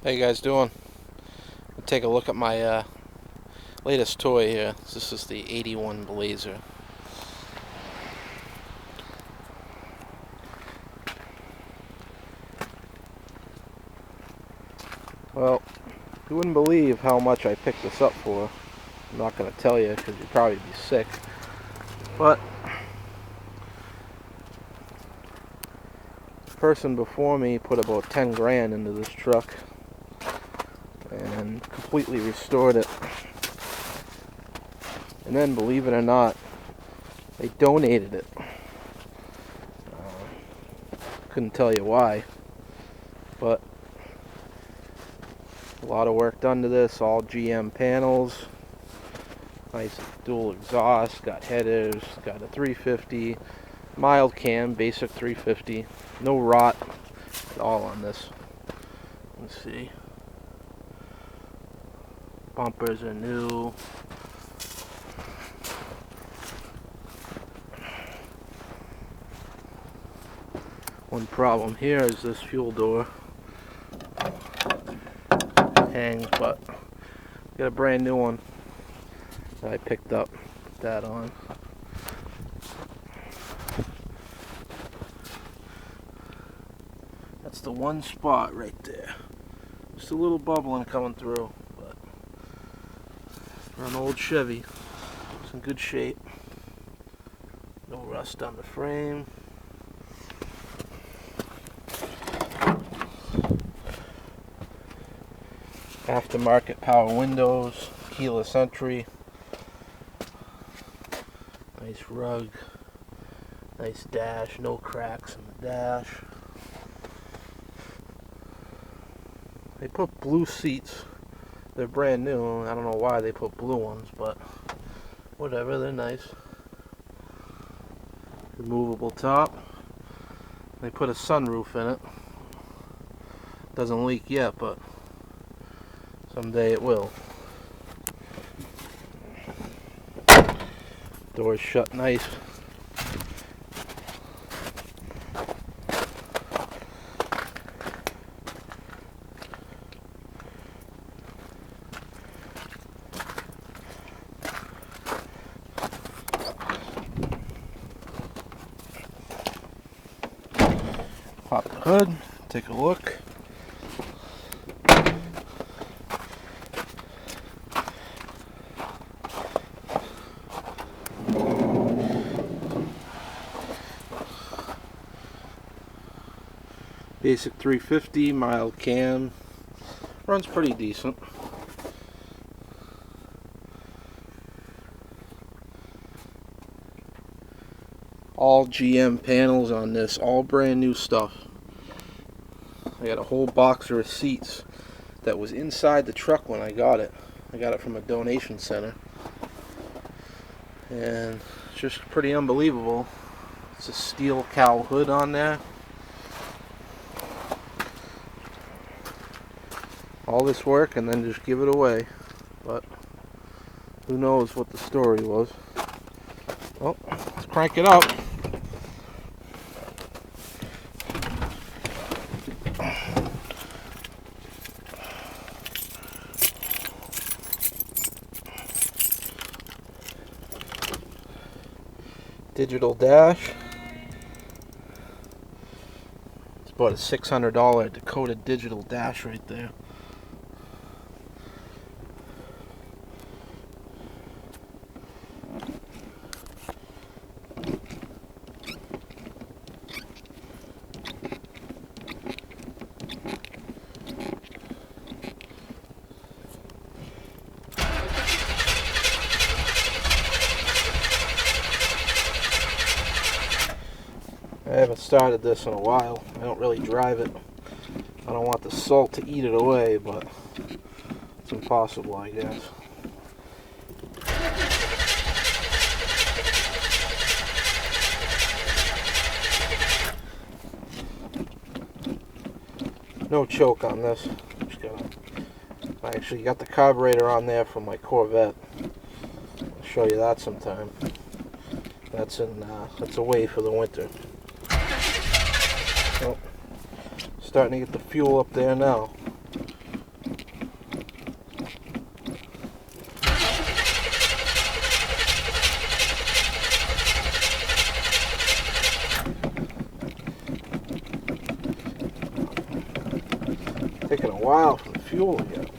How you guys doing? Take a look at my latest toy here. This is the 81 Blazer. Well, you wouldn't believe how much I picked this up for. I'm not going to tell you because you'd probably be sick. But the person before me put about 10 grand into this truck and completely restored it. And then, believe it or not, they donated it. Couldn't tell you why, but a lot of work done to this. All GM panels, nice dual exhaust, got headers, got a 350, mild cam, basic 350, no rot at all on this. Let's see, bumpers are new. One problem here is this fuel door hangs, but got a brand new one that I picked up. Put that on. That's the one spot right there. Just a little bubbling coming through, but for an old Chevy, it's in good shape. No rust on the frame. Aftermarket power windows, keyless entry, nice rug, nice dash, no cracks in the dash. They put blue seats. They're brand new. I don't know why they put blue ones, but whatever, they're nice. Removable top. They put a sunroof in it. Doesn't leak yet, but someday it will. Doors shut nice. Pop the hood, take a look. Basic 350, mild cam, runs pretty decent. All GM panels on this, all brand new stuff. I got a whole box of receipts that was inside the truck when I got it. I got it from a donation center. And it's just pretty unbelievable. It's a steel cowl hood on there. All this work and then just give it away, but who knows what the story was. Well, let's crank it up. Digital dash. It's about a $600 Dakota digital dash right there. I haven't started this in a while. I don't really drive it. I don't want the salt to eat it away, but it's impossible, I guess. No choke on this. I actually got the carburetor on there from my Corvette. I'll show you that sometime. That's away for the winter. Oh, starting to get the fuel up there now. while for the fuel yet.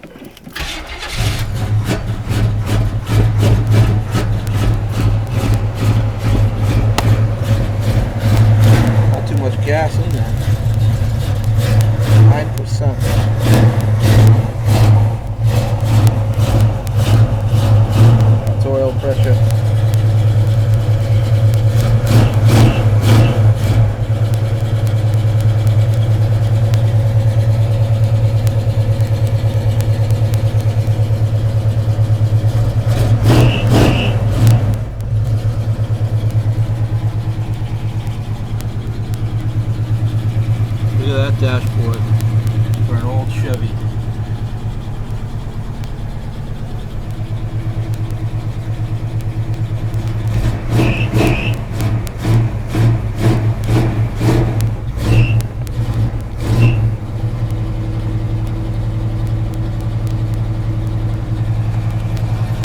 Not too much gas in there. 9%. That's oil pressure. Look at that dashboard for an old Chevy.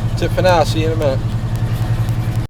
That's it for now. See you in a minute.